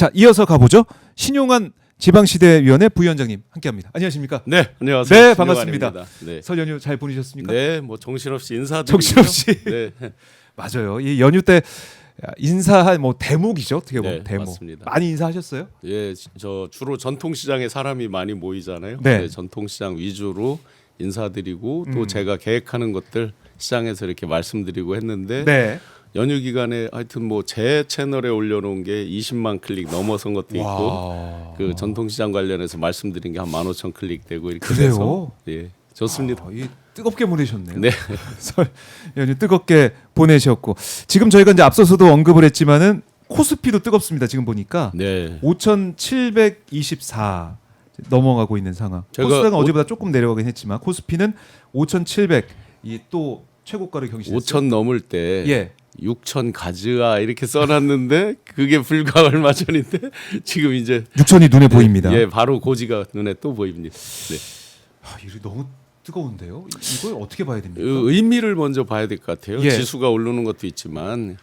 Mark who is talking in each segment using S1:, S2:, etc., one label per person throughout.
S1: 자, 이어서 가보죠. 신용환 지방시대위원회 부위원장님 함께합니다. 안녕하십니까?
S2: 네, 안녕하세요.
S1: 네, 반갑습니다.
S2: 신용환입니다. 네.
S1: 설 연휴 잘 보내셨습니까?
S2: 네, 뭐 정신없이 인사드리고.
S1: 정신없이.
S2: 네,
S1: 맞아요. 이 연휴 때 인사한 뭐 대목이죠. 어떻게 보면
S2: 네,
S1: 대목.
S2: 맞습니다.
S1: 많이 인사하셨어요?
S2: 예, 저 주로 전통시장에 사람이 많이 모이잖아요.
S1: 네.
S2: 전통시장 위주로 인사드리고 또 제가 계획하는 것들 시장에서 이렇게 말씀드리고 했는데
S1: 네.
S2: 연휴 기간에 하여튼 뭐 제 채널에 올려놓은 게 20만 클릭 넘어선 것도 있고
S1: 와.
S2: 그 전통시장 관련해서 말씀드린 게 한 15,000 클릭 되고 이렇게
S1: 그래요?
S2: 돼서 예, 좋습니다.
S1: 이 뜨겁게 보내셨네요.
S2: 네.
S1: 설 연휴 뜨겁게 보내셨고 지금 저희가 이제 앞서서도 언급을 했지만은 코스피도 뜨겁습니다. 지금 보니까
S2: 네.
S1: 5,724 넘어가고 있는 상황.
S2: 제가
S1: 코스닥은 어제보다 조금 내려가긴 했지만 코스피는 5,700 이 또 최고가를 경신했어요.
S2: 5,000 넘을 때
S1: 예.
S2: 6,000 가즈아 이렇게 써놨는데 그게 불과 얼마 전인데 지금 이제
S1: 6,000이 눈에 보입니다.
S2: 예, 바로 고지가 눈에 또 보입니다. 네.
S1: 이거 너무 뜨거운데요. 이걸 어떻게 봐야 됩니까?
S2: 의미를 먼저 봐야 될 것 같아요.
S1: 예.
S2: 지수가 오르는 것도 있지만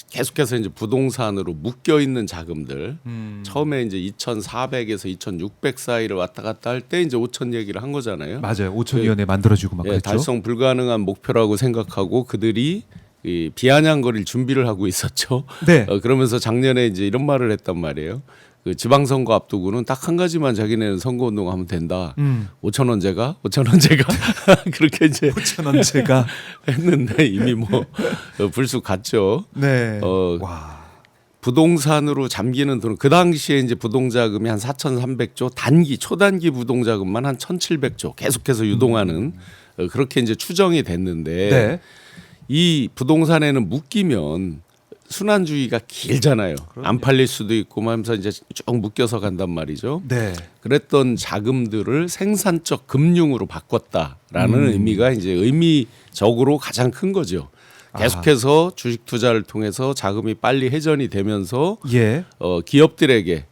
S2: 계속해서 이제 부동산으로 묶여 있는 자금들 처음에 이제 2,400에서 2,600 사이를 왔다 갔다 할 때 이제 5,000 얘기를 한 거잖아요.
S1: 맞아요. 5,000위원회 만들어주고 막
S2: 예,
S1: 그랬죠.
S2: 달성 불가능한 목표라고 생각하고 그들이 이 비아냥거릴 준비를 하고 있었죠.
S1: 네.
S2: 그러면서 작년에 이제 이런 말을 했단 말이에요. 그 지방선거 앞두고는 딱 한 가지만 자기네는 선거운동하면 된다. 5,000원제가 5,000원제가 그렇게 이제
S1: 5,000원제가
S2: 했는데 이미 뭐 불쑥 갔죠.
S1: 네.
S2: 와. 부동산으로 잠기는 돈, 그 당시에 이제 부동자금이 한 4,300조, 단기 초단기 부동자금만 한 1,700조 계속해서 유동하는 그렇게 이제 추정이 됐는데
S1: 네.
S2: 이 부동산에는 묶이면 순환주의가 길잖아요. 안 팔릴 수도 있고 하면서 이제 쭉 묶여서 간단 말이죠.
S1: 네.
S2: 그랬던 자금들을 생산적 금융으로 바꿨다라는 의미가 이제 의미적으로 가장 큰 거죠. 계속해서 주식 투자를 통해서 자금이 빨리 회전이 되면서
S1: 예.
S2: 기업들에게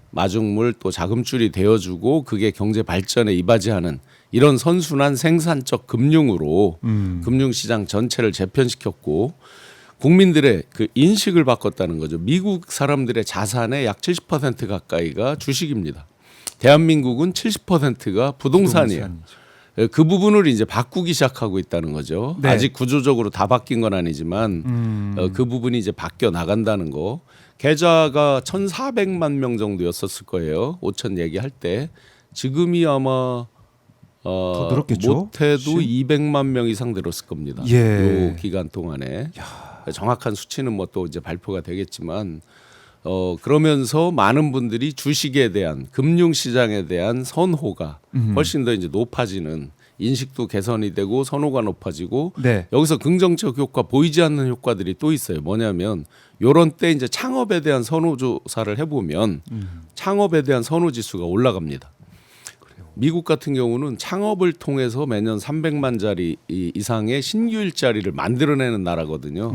S2: 마중물 또 자금줄이 되어주고 그게 경제 발전에 이바지하는 이런 선순환 생산적 금융으로 금융시장 전체를 재편시켰고 국민들의 그 인식을 바꿨다는 거죠. 미국 사람들의 자산의 약 70% 가까이가 주식입니다. 대한민국은 70%가 부동산이에요. 그 부분을 이제 바꾸기 시작하고 있다는 거죠.
S1: 네.
S2: 아직 구조적으로 다 바뀐 건 아니지만 그 부분이 이제 바뀌어 나간다는 거. 계좌가 1,400만 명 정도였었을 거예요. 5,000 얘기할 때 지금이 아마
S1: 더 늘었겠죠?
S2: 못해도 200만 명 이상 늘었을 겁니다.
S1: 예.
S2: 이 기간 동안에 정확한 수치는 뭐 또 이제 발표가 되겠지만 그러면서 많은 분들이 주식에 대한 금융시장에 대한 선호가 훨씬 더 이제 높아지는 인식도 개선이 되고 선호가 높아지고
S1: 네.
S2: 여기서 긍정적 효과 보이지 않는 효과들이 또 있어요. 뭐냐면 요런 때 이제 창업에 대한 선호 조사를 해보면 창업에 대한 선호 지수가 올라갑니다. 미국 같은 경우는 창업을 통해서 매년 300만짜리 이상의 신규 일자리를 만들어내는 나라거든요.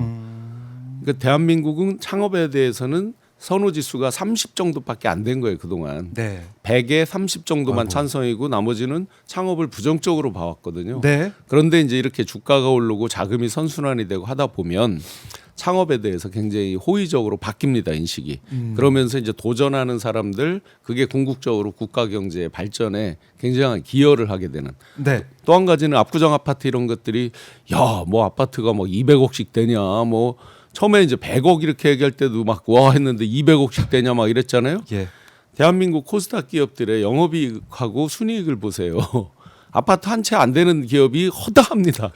S2: 그러니까 대한민국은 창업에 대해서는 선호 지수가 30 정도밖에 안 된 거예요, 그동안.
S1: 네.
S2: 100에 30 정도만
S1: 아이고.
S2: 찬성이고 나머지는 창업을 부정적으로 봐왔거든요.
S1: 네.
S2: 그런데 이제 이렇게 주가가 오르고 자금이 선순환이 되고 하다 보면 창업에 대해서 굉장히 호의적으로 바뀝니다, 인식이. 그러면서 이제 도전하는 사람들 그게 궁극적으로 국가 경제의 발전에 굉장한 기여를 하게 되는.
S1: 네.
S2: 또 한 가지는 압구정 아파트 이런 것들이 야, 뭐 아파트가 뭐 200억씩 되냐, 뭐 처음에 이제 100억 이렇게 얘기할 때도 막 와 했는데 200억씩 되냐 막 이랬잖아요.
S1: 예.
S2: 대한민국 코스닥 기업들의 영업이익하고 순이익을 보세요. 아파트 한 채 안 되는 기업이 허다합니다.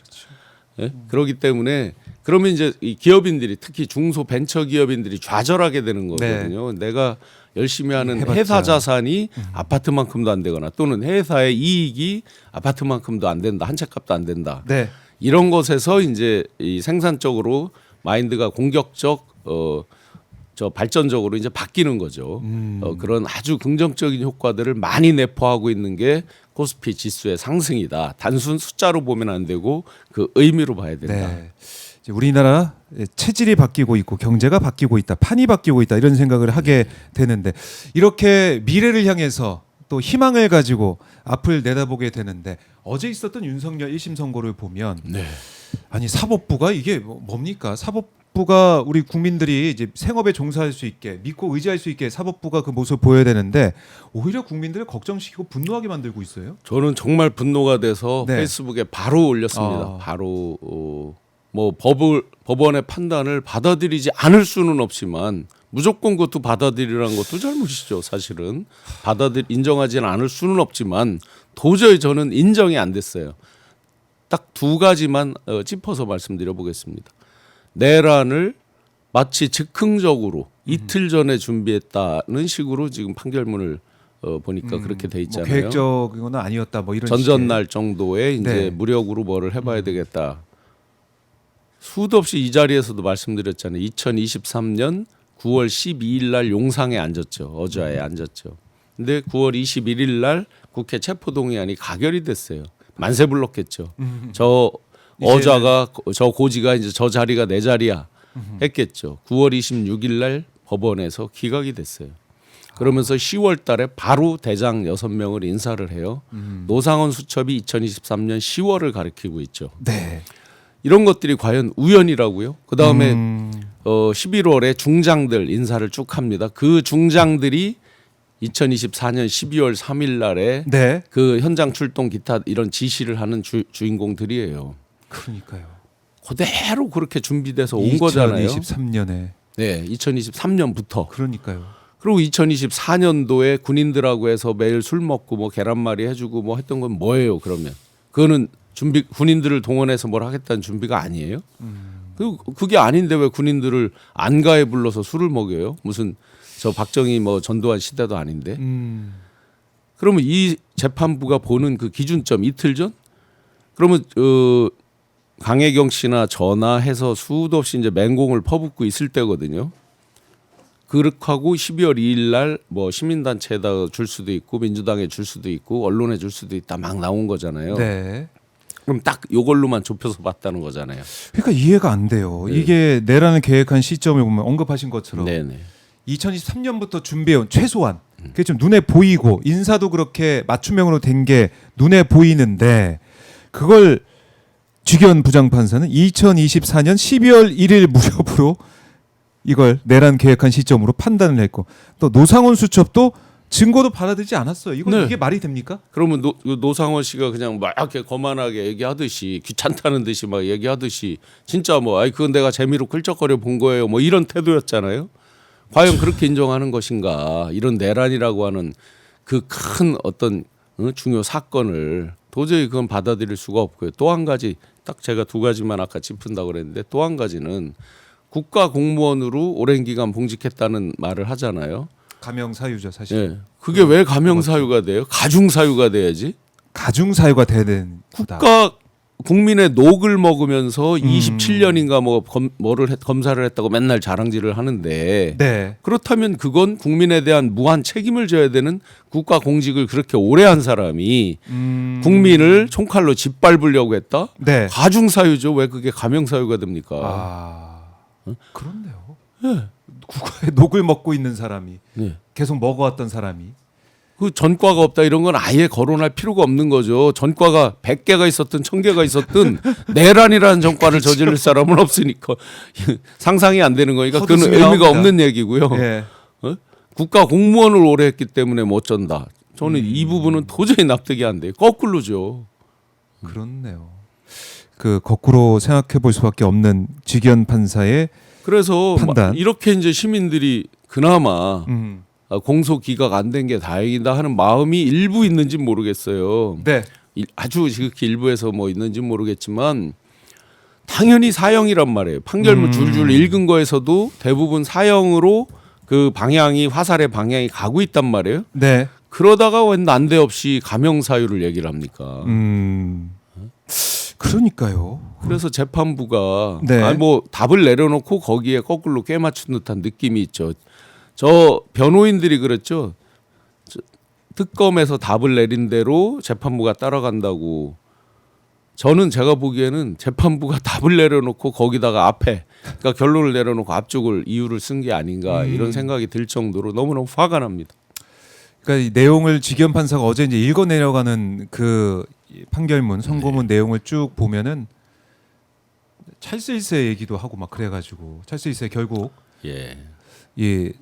S2: 예? 그렇기 때문에 그러면 이제 이 기업인들이 특히 중소 벤처 기업인들이 좌절하게 되는 거거든요. 내가 열심히 하는
S1: 해봤자.
S2: 회사 자산이 아파트만큼도 안 되거나 또는 회사의 이익이 아파트만큼도 안 된다. 한 채 값도 안 된다.
S1: 네.
S2: 이런 것에서 이제 이 생산적으로 마인드가 공격적 저 발전적으로 이제 바뀌는 거죠. 그런 아주 긍정적인 효과들을 많이 내포하고 있는 게 코스피 지수의 상승이다. 단순 숫자로 보면 안 되고 그 의미로 봐야 된다.
S1: 네. 이제 우리나라 체질이 바뀌고 있고 경제가 바뀌고 있다, 판이 바뀌고 있다 이런 생각을 하게 되는데 이렇게 미래를 향해서 또 희망을 가지고 앞을 내다보게 되는데 어제 있었던 윤석열 1심 선고를 보면
S2: 네.
S1: 아니 사법부가 이게 뭡니까? 사법 사법부가 우리 국민들이 이제 생업에 종사할 수 있게 믿고 의지할 수 있게 사법부가 그 모습을 보여야 되는데 오히려 국민들을 걱정시키고 분노하게 만들고 있어요.
S2: 저는 정말 분노가 돼서
S1: 네.
S2: 페이스북에 바로 올렸습니다. 바로 뭐 법원의 판단을 받아들이지 않을 수는 없지만 무조건 그것도 받아들이라는 것도 잘못이죠. 사실은 인정하지는 않을 수는 없지만 도저히 저는 인정이 안 됐어요. 딱 두 가지만 짚어서 말씀드려 보겠습니다. 내란을 마치 즉흥적으로 이틀 전에 준비했다는 식으로 지금 판결문을 보니까 그렇게 돼
S1: 뭐
S2: 있잖아요.
S1: 계획적인 건 아니었다. 뭐 이런
S2: 전전날 정도에 이제
S1: 네.
S2: 무력으로 뭐를 해봐야 되겠다. 수도 없이 이 자리에서도 말씀드렸잖아요. 2023년 9월 12일 날 용상에 앉았죠. 어제에 앉았죠. 근데 9월 21일 날 국회 체포동의안이 가결이 됐어요. 만세 불렀겠죠. 저 어자가 저 고지가 이제 저 자리가 내 자리야 했겠죠. 9월 26일 날 법원에서 기각이 됐어요. 그러면서 10월 달에 바로 대장 6명을 인사를 해요. 노상원 수첩이 2023년 10월을 가리키고 있죠.
S1: 네.
S2: 이런 것들이 과연 우연이라고요? 그다음에 11월에 중장들 인사를 쭉 합니다. 그 중장들이 2024년 12월 3일 날에
S1: 네.
S2: 그 현장 출동 기타 이런 지시를 하는 주인공들이에요.
S1: 그러니까요.
S2: 그대로 그렇게 준비돼서 온 거잖아요.
S1: 2023년에.
S2: 네, 2023년부터.
S1: 그러니까요.
S2: 그리고 2024년도에 군인들하고 해서 매일 술 먹고 뭐 계란말이 해주고 뭐 했던 건 뭐예요? 그러면 그거는 준비 군인들을 동원해서 뭘 하겠다는 준비가 아니에요? 그게 아닌데 왜 군인들을 안가에 불러서 술을 먹여요? 무슨 저 박정희 뭐 전두환 시대도 아닌데. 그러면 이 재판부가 보는 그 기준점 이틀 전? 그러면 강혜경 씨나 전화해서 수도 없이 이제 맹공을 퍼붓고 있을 때거든요. 그렇게 하고 12월 2일 날 뭐 시민단체에다 줄 수도 있고 민주당에 줄 수도 있고 언론에 줄 수도 있다 막 나온 거잖아요.
S1: 네.
S2: 그럼 딱 이걸로만 좁혀서 봤다는 거잖아요.
S1: 그러니까 이해가 안 돼요.
S2: 네.
S1: 이게 내란을 계획한 시점을 보면 언급하신 것처럼
S2: 네네.
S1: 2023년부터 준비해온 최소한 그게 좀 눈에 보이고 인사도 그렇게 맞춤형으로 된 게 눈에 보이는데 그걸 주기현 부장판사는 2024년 12월 1일 무렵으로 이걸 내란 계획한 시점으로 판단을 했고 또 노상원 수첩도 증거도 받아들이지 않았어요.
S2: 네.
S1: 이게 말이 됩니까?
S2: 그러면 노상원 씨가 그냥 막 이렇게 거만하게 얘기하듯이 귀찮다는 듯이 막 얘기하듯이 진짜 뭐 아이 그건 내가 재미로 끌적거려 본 거예요. 뭐 이런 태도였잖아요. 과연 그렇게 인정하는 것인가? 이런 내란이라고 하는 그 큰 어떤 중요 사건을 도저히 그건 받아들일 수가 없고요. 또 한 가지 딱 제가 두 가지만 아까 짚은다고 그랬는데 또 한 가지는 국가 공무원으로 오랜 기간 봉직했다는 말을 하잖아요.
S1: 가명 사유죠, 사실.
S2: 예. 그게 왜 가명 사유가 돼요? 가중 사유가 돼야지.
S1: 가중 사유가 되는
S2: 국가 국민의 녹을 먹으면서 27년인가 뭐를 검사를 했다고 맨날 자랑질을 하는데
S1: 네.
S2: 그렇다면 그건 국민에 대한 무한 책임을 져야 되는 국가 공직을 그렇게 오래 한 사람이 국민을 총칼로 짓밟으려고 했다?
S1: 네.
S2: 가중 사유죠. 왜 그게 가명 사유가 됩니까?
S1: 그렇네요.
S2: 네.
S1: 국가의 녹을 먹고 있는 사람이
S2: 네.
S1: 계속 먹어왔던 사람이
S2: 그 전과가 없다 이런 건 아예 거론할 필요가 없는 거죠. 전과가 100개가 있었든 1000개가 있었든 내란이라는 전과를 저지를 사람은 없으니까 상상이 안 되는 거니까 그건 의미가
S1: 헛웃음이
S2: 없는 얘기고요.
S1: 예.
S2: 국가 공무원을 오래 했기 때문에 못 전다. 저는 이 부분은 도저히 납득이 안 돼요. 거꾸로죠.
S1: 그렇네요. 그 거꾸로 생각해 볼 수밖에 없는 지기현 판사의
S2: 그래서
S1: 판단.
S2: 이렇게 이제 시민들이 그나마 공소 기각 안 된 게 다행이다 하는 마음이 일부 있는지 모르겠어요.
S1: 네.
S2: 아주 지극히 일부에서 뭐 있는지 모르겠지만 당연히 사형이란 말이에요. 판결문 줄줄 읽은 거에서도 대부분 사형으로 그 방향이 화살의 방향이 가고 있단 말이에요.
S1: 네.
S2: 그러다가 왜 난데없이 가명 사유를 얘기를 합니까?
S1: 그러니까요.
S2: 그래서 재판부가
S1: 네.
S2: 뭐 답을 내려놓고 거기에 거꾸로 꿰맞춘 듯한 느낌이 있죠. 저 변호인들이 그랬죠. 특검에서 답을 내린 대로 재판부가 따라간다고. 저는 제가 보기에는 재판부가 답을 내려놓고 거기다가 앞에 그러니까 결론을 내려놓고 앞쪽을 이유를 쓴 게 아닌가 이런 생각이 들 정도로 너무너무 화가 납니다.
S1: 그러니까 이 내용을 지기현 판사가 어제 이제 읽어 내려가는 그 판결문 선고문 내용을 쭉 보면은 찰스 1세 얘기도 하고 막 그래가지고 찰스 1세 결국
S2: 예.
S1: 예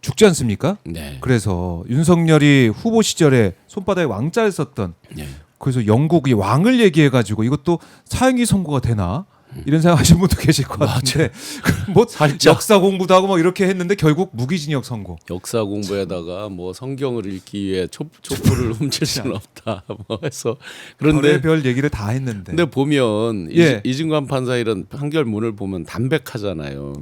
S1: 죽지 않습니까?
S2: 네.
S1: 그래서 윤석열이 후보 시절에 손바닥에 왕자를 썼던
S2: 예.
S1: 그래서 영국이 왕을 얘기해가지고 이것도 사형이 선고가 되나 이런 생각하시는 분도 계실 것 같은데 뭐
S2: 살짝.
S1: 역사 공부도 하고 막 이렇게 했는데 결국 무기징역 선고.
S2: 역사 공부에다가 뭐 성경을 읽기 위해 촛불을 훔칠 수는 없다 뭐 해서 그런데
S1: 별의별 얘기를 다 했는데.
S2: 근데 보면
S1: 예.
S2: 이진관 판사 이런 판결문을 보면 담백하잖아요.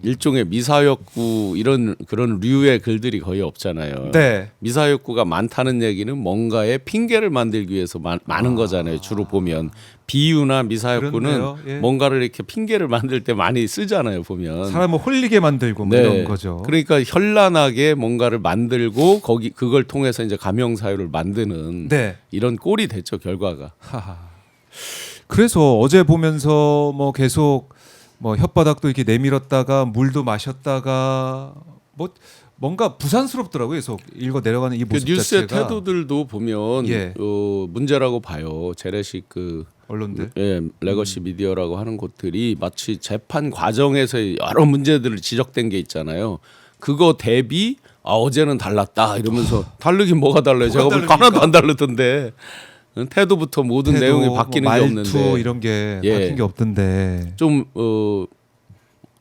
S2: 일종의 미사역구 이런 그런 류의 글들이 거의 없잖아요.
S1: 네.
S2: 미사역구가 많다는 얘기는 뭔가의 핑계를 만들기 위해서 많은 거잖아요. 주로 보면 비유나 미사역구는
S1: 그렇네요. 예.
S2: 뭔가를 이렇게 핑계를 만들 때 많이 쓰잖아요. 보면
S1: 사람을 홀리게 만들고 뭐 이런 거죠.
S2: 그러니까 현란하게 뭔가를 만들고 거기 그걸 통해서 이제 감형 사유를 만드는
S1: 네.
S2: 이런 꼴이 됐죠 결과가.
S1: 하하. 그래서 어제 보면서 뭐 계속 뭐 혓바닥도 이렇게 내밀었다가 물도 마셨다가 뭐 뭔가 부산스럽더라고요. 계속 읽어 내려가는 이
S2: 그
S1: 모습
S2: 뉴스의
S1: 자체가.
S2: 태도들도 보면
S1: 예.
S2: 문제라고 봐요. 재래식
S1: 언론들.
S2: 예, 레거시 미디어라고 하는 곳들이 마치 재판 과정에서 여러 문제들을 지적된 게 있잖아요. 그거 대비 어제는 달랐다 이러면서 다르긴 뭐가 달라요. 제가 볼 하나도 안 다르던데 태도부터 모든
S1: 태도,
S2: 내용이 바뀌는
S1: 뭐
S2: 게
S1: 말투
S2: 없는데
S1: 이런 게
S2: 예.
S1: 바뀐 게 없던데.
S2: 좀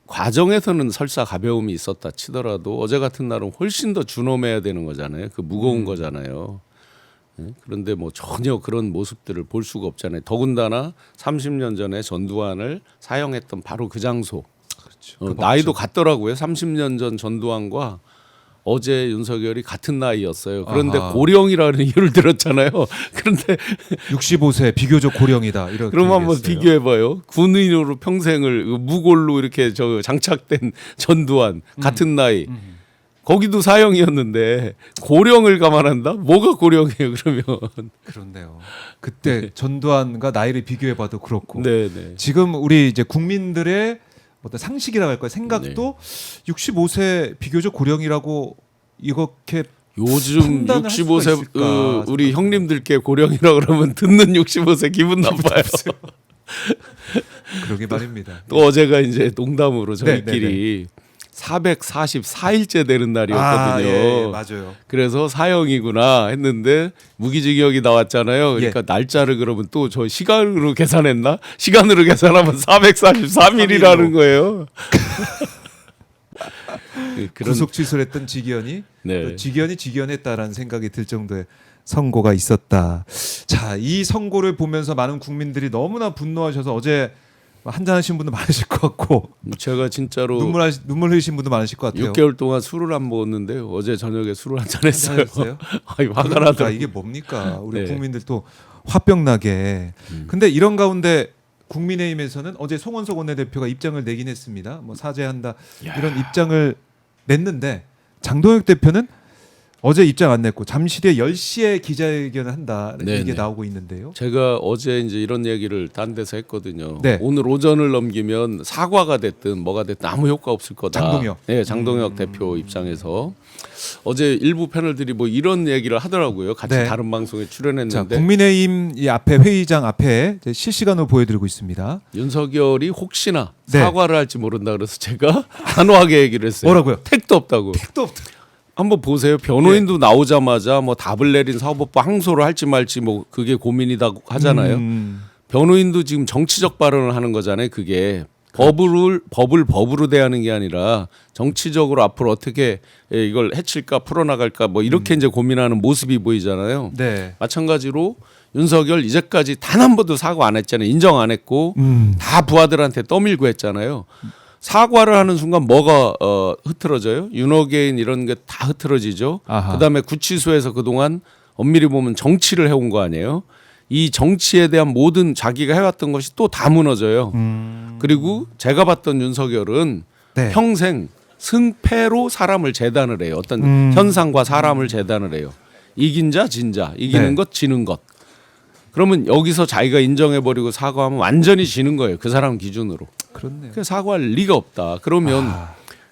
S2: 과정에서는 설사 가벼움이 있었다 치더라도 어제 같은 날은 훨씬 더 준엄해야 되는 거잖아요. 그 무거운 거잖아요. 예? 그런데 뭐 전혀 그런 모습들을 볼 수가 없잖아요. 더군다나 30년 전에 전두환을 사형했던 바로 그 장소.
S1: 그렇죠.
S2: 나이도 같더라고요. 30년 전 전두환과 어제 윤석열이 같은 나이였어요. 그런데
S1: 아하.
S2: 고령이라는 이유를 들었잖아요. 그런데
S1: 65세 비교적 고령이다. 이렇게.
S2: 그럼 한번
S1: 얘기했어요.
S2: 비교해봐요. 군인으로 평생을 무골로 이렇게 장착된 전두환 같은 나이. 거기도 사형이었는데 고령을 감안한다? 뭐가 고령이에요 그러면?
S1: 그렇네요. 그때 전두환과 나이를 비교해봐도 그렇고.
S2: 네네.
S1: 지금 우리 이제 국민들의 어떤 상식이라고 할까요? 생각도 65세 비교적 고령이라고 이렇게
S2: 요즘
S1: 판단을 할 수가
S2: 65세
S1: 있을까
S2: 우리 형님들께 고령이라 그러면 듣는 65세 기분 나빠요.
S1: 그러게 말입니다.
S2: 또 어제가 이제 농담으로 저희끼리 444일째 되는 날이었거든요.
S1: 예, 맞아요.
S2: 그래서 사형이구나 했는데 무기징역이 나왔잖아요. 그러니까 날짜를 그러면 또 저 시간으로 계산했나? 시간으로 계산하면 443일이라는 거예요.
S1: 구속 취소를 했던 직위원이
S2: 네.
S1: 또 직위원이 직위원했다라는 생각이 들 정도의 선고가 있었다. 자, 이 선고를 보면서 많은 국민들이 너무나 분노하셔서 어제 한잔하신 분도 많으실 것 같고
S2: 제가 진짜로
S1: 눈물 흘리신 분도 많으실 것 같아요.
S2: 6개월 동안 술을 안 먹었는데 어제 저녁에 술을 한잔 했어요.
S1: 한잔했어요?
S2: 아이, 화가
S1: 그러니까
S2: 나더라고요.
S1: 이게 뭡니까? 우리
S2: 네.
S1: 국민들 또 화병 나게. 근데 이런 가운데 국민의힘에서는 어제 송원석 원내대표가 입장을 내긴 했습니다. 뭐 사죄한다 이런 입장을 냈는데 장동혁 대표는 어제 입장 안 냈고 잠시 뒤에 10시에 기자회견을 한다 이게
S2: 네네.
S1: 나오고 있는데요.
S2: 제가 어제 이제 이런 얘기를 딴 데서 했거든요.
S1: 네.
S2: 오늘 오전을 넘기면 사과가 됐든 뭐가 됐든 아무 효과 없을 거다.
S1: 장동혁.
S2: 네, 장동혁 대표 입장에서 어제 일부 패널들이 뭐 이런 얘기를 하더라고요. 같이
S1: 네.
S2: 다른 방송에
S1: 자,
S2: 출연했는데
S1: 국민의힘 이 앞에 회의장 앞에 이제 실시간으로 보여드리고 있습니다.
S2: 윤석열이 혹시나
S1: 네.
S2: 사과를 할지 모른다 그래서 제가 단호하게 얘기를 했어요.
S1: 뭐라고요?
S2: 택도 없다고.
S1: 택도 없다.
S2: 한번 보세요. 변호인도 나오자마자 뭐 답을 내린 사법부 항소를 할지 말지 뭐 그게 고민이다 하잖아요. 변호인도 지금 정치적 발언을 하는 거잖아요. 그게 법을 법으로 대하는 게 아니라 정치적으로 앞으로 어떻게 이걸 해칠까 풀어나갈까 뭐 이렇게 이제 고민하는 모습이 보이잖아요.
S1: 네.
S2: 마찬가지로 윤석열 이제까지 단 한 번도 사과 안 했잖아요. 인정 안 했고 다 부하들한테 떠밀고 했잖아요. 사과를 하는 순간 뭐가 흐트러져요? 윤호개인 이런 게 다 흐트러지죠.
S1: 아하.
S2: 그다음에 구치소에서 그동안 엄밀히 보면 정치를 해온 거 아니에요. 이 정치에 대한 모든 자기가 해왔던 것이 또 다 무너져요. 그리고 제가 봤던 윤석열은
S1: 네.
S2: 평생 승패로 사람을 재단을 해요. 어떤 현상과 사람을 재단을 해요. 이긴 자, 진 자, 이기는
S1: 네.
S2: 것, 지는 것. 그러면 여기서 자기가 인정해버리고 사과하면 완전히 지는 거예요. 그 사람 기준으로.
S1: 그렇네요.
S2: 그 사과할 리가 없다. 그러면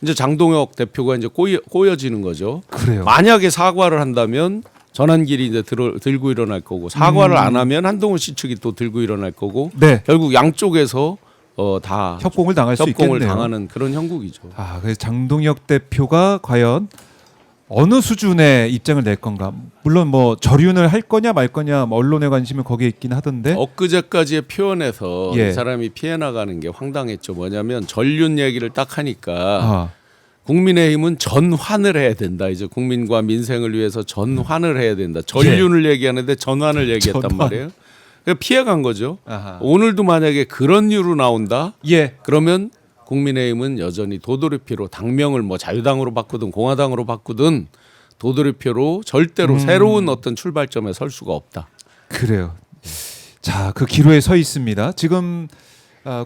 S2: 이제 장동혁 대표가 이제 꼬여지는 거죠.
S1: 그래요.
S2: 만약에 사과를 한다면 전환길이 이제 들고 일어날 거고 사과를 안 하면 한동훈 씨 측이 또 들고 일어날 거고
S1: 네.
S2: 결국 양쪽에서 다
S1: 협공을 당할 수
S2: 협공을
S1: 있겠네요.
S2: 당하는 그런 형국이죠.
S1: 아, 그래서 장동혁 대표가 과연 어느 수준의 입장을 낼 건가? 물론 뭐 절윤을 할 거냐 말 거냐 뭐 언론의 관심이 거기에 있긴 하던데.
S2: 엊그제까지의 표현에서
S1: 예.
S2: 이 사람이 피해 나가는 게 황당했죠. 뭐냐면 전륜 얘기를 딱 하니까
S1: 아,
S2: 국민의힘은 전환을 해야 된다. 이제 국민과 민생을 위해서 전환을 해야 된다. 전륜을 얘기하는데 전환을 얘기했단
S1: 전환.
S2: 말이에요. 그러니까 피해간 거죠.
S1: 아하.
S2: 오늘도 만약에 그런 이유로 나온다.
S1: 예.
S2: 그러면 국민의힘은 여전히 도돌이표로 당명을 뭐 자유당으로 바꾸든 공화당으로 바꾸든 도돌이표로 절대로 새로운 어떤 출발점에 설 수가 없다.
S1: 그래요. 자, 그 기로에 서 있습니다. 지금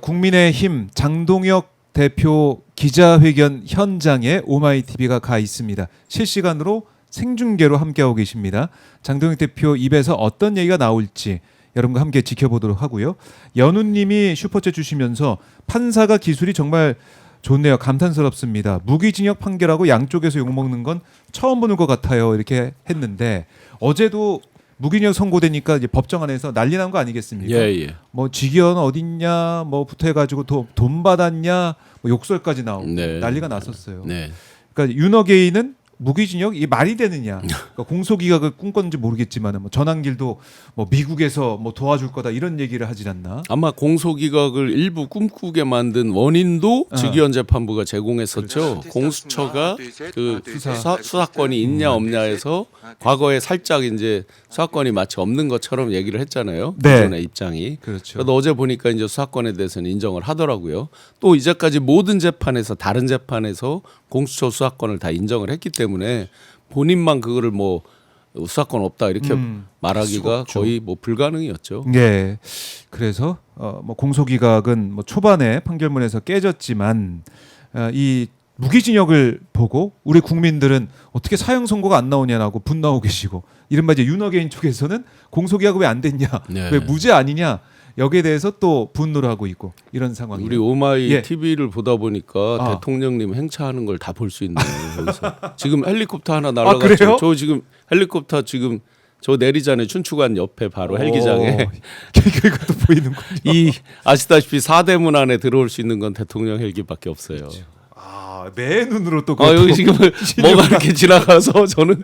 S1: 국민의힘 장동혁 대표 기자회견 현장에 오마이TV가 가 있습니다. 실시간으로 생중계로 함께하고 계십니다. 장동혁 대표 입에서 어떤 얘기가 나올지 여러분과 함께 지켜보도록 하고요. 연우님이 슈퍼챗 주시면서 판사가 기술이 정말 좋네요. 감탄스럽습니다. 무기징역 판결하고 양쪽에서 욕먹는 건 처음 보는 것 같아요. 이렇게 했는데 어제도 무기징역 선고되니까 이제 법정 안에서 난리 난 거 아니겠습니까?
S2: 예.
S1: 뭐 직위원 어딨냐, 뭐부터 해가지고 돈 받았냐, 뭐 욕설까지 나오고
S2: 네.
S1: 난리가 났었어요.
S2: 네.
S1: 그러니까 윤어게이는 무기징역 이게 말이 되느냐? 그러니까 공소기각을 꿈꿨는지 모르겠지만 뭐 전환길도 뭐 미국에서 뭐 도와줄 거다 이런 얘기를 하질 않나?
S2: 아마 공소기각을 일부 꿈꾸게 만든 원인도 직위원 재판부가 제공했었죠. 공수처가 그 수사권이 있냐 없냐에서 과거에 살짝 이제 수사권이 마치 없는 것처럼 얘기를 했잖아요.
S1: 네.
S2: 기존의 입장이.
S1: 그렇죠.
S2: 그래도 어제 보니까 이제 수사권에 대해서는 인정을 하더라고요. 또 이제까지 모든 재판에서 다른 재판에서 공수처 수사권을 다 인정을 했기 때문에 본인만 그거를 뭐 수사권 없다 이렇게 말하기가 거의 뭐 불가능이었죠.
S1: 예. 그래서 뭐 공소기각은 뭐 초반에 판결문에서 깨졌지만 이 무기징역을 보고 우리 국민들은 어떻게 사형 선고가 안 나오냐라고 분노하고 계시고 이른바 이제 윤어게인 쪽에서는 공소기각 왜 안 됐냐,
S2: 네.
S1: 왜 무죄 아니냐 여기에 대해서 또 분노를 하고 있고 이런 상황이에요.
S2: 우리 오마이
S1: 예.
S2: TV를 보다 보니까
S1: 아.
S2: 대통령님 행차하는 걸 다 볼 수 있네요. 여기서 지금 헬리콥터 하나 날아갔죠.
S1: 그래요?
S2: 저 지금 헬리콥터 지금 저 내리자네 춘추관 옆에 바로 헬기장에
S1: 그것도 보이는군요.
S2: 이 아시다시피 4대문 안에 들어올 수 있는 건 대통령 헬기밖에 없어요.
S1: 내 눈으로 또
S2: 여기 지금 뭐가 이렇게 지나가서 저는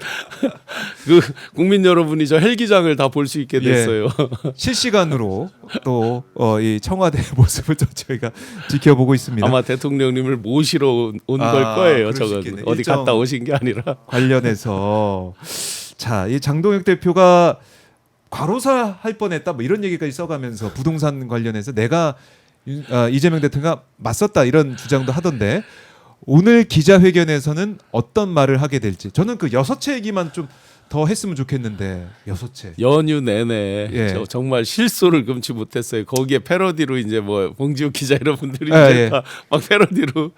S2: 그 국민 여러분이 저 헬기장을 다 볼 수 있게 됐어요.
S1: 실시간으로 또 이 청와대 모습을 또 저희가 지켜보고 있습니다.
S2: 아마 대통령님을 모시러 온 걸 거예요.
S1: 그럴 수
S2: 저건
S1: 있겠네.
S2: 어디
S1: 일정
S2: 갔다 오신 게 아니라.
S1: 관련해서 자, 이 장동혁 대표가 과로사 할 뻔했다 뭐 이런 얘기까지 써가면서 부동산 관련해서 내가 이재명 대통령과 맞섰다 이런 주장도 하던데 오늘 기자회견에서는 어떤 말을 하게 될지 저는 그 6채 얘기만 좀 더 했으면 좋겠는데 6채
S2: 연휴 내내
S1: 예.
S2: 저 정말 실소를 금치 못했어요. 거기에 패러디로 이제 뭐 봉지욱 기자 이런 분들이
S1: 예,
S2: 이제
S1: 예.
S2: 다 막 패러디로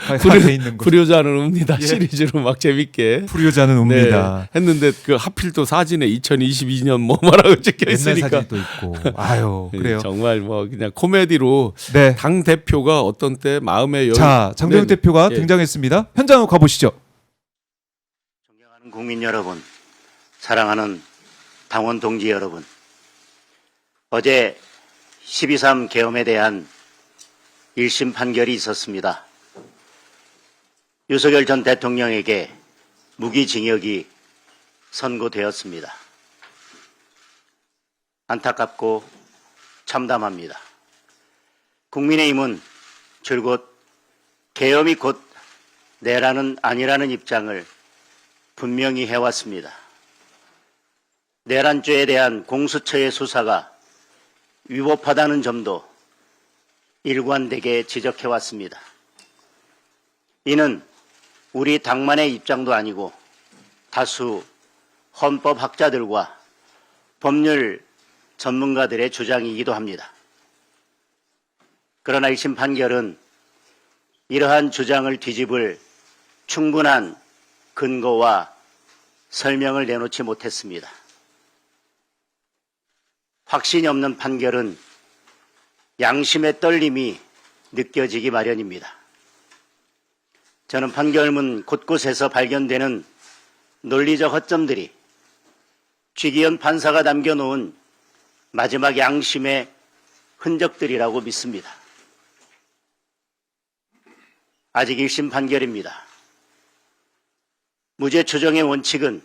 S1: 하게 있는 거
S2: 불효자는 옵니다
S1: 예.
S2: 시리즈로 막 재밌게
S1: 불효자는 옵니다.
S2: 네, 했는데 그 하필 또 사진에 2022년 뭐 뭐라고 찍혀
S1: 옛날
S2: 있으니까
S1: 사진도 있고 아유 그래요.
S2: 정말 뭐 그냥 코미디로
S1: 네.
S2: 당 대표가 어떤 때 마음의 여유
S1: 자, 장동혁
S2: 네.
S1: 대표가
S2: 예.
S1: 등장했습니다. 현장으로 가보시죠.
S3: 존경하는 국민 여러분, 사랑하는 당원 동지 여러분, 어제 12.3 계엄에 대한 1심 판결이 있었습니다. 윤석열 전 대통령에게 무기징역이 선고되었습니다. 안타깝고 참담합니다. 국민의힘은 줄곧 계엄이 곧 내란은 아니라는 입장을 분명히 해왔습니다. 내란죄에 대한 공수처의 수사가 위법하다는 점도 일관되게 지적해왔습니다. 이는 우리 당만의 입장도 아니고 다수 헌법학자들과 법률 전문가들의 주장이기도 합니다. 그러나 1심 판결은 이러한 주장을 뒤집을 충분한 근거와 설명을 내놓지 못했습니다. 확신이 없는 판결은 양심의 떨림이 느껴지기 마련입니다. 저는 판결문 곳곳에서 발견되는 논리적 허점들이 취기현 판사가 남겨놓은 마지막 양심의 흔적들이라고 믿습니다. 아직 1심 판결입니다. 무죄 추정의 원칙은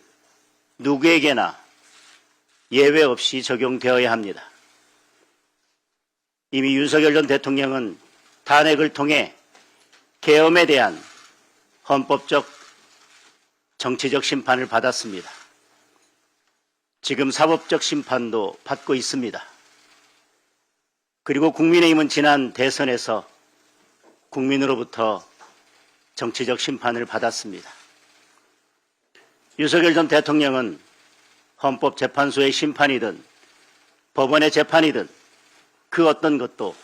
S3: 누구에게나 예외 없이 적용되어야 합니다. 이미 윤석열 전 대통령은 탄핵을 통해 계엄에 대한 헌법적 정치적 심판을 받았습니다. 지금 사법적 심판도 받고 있습니다. 그리고 국민의힘은 지난 대선에서 국민으로부터 정치적 심판을 받았습니다. 윤석열 전 대통령은 헌법재판소의 심판이든 법원의 재판이든 그 어떤 것도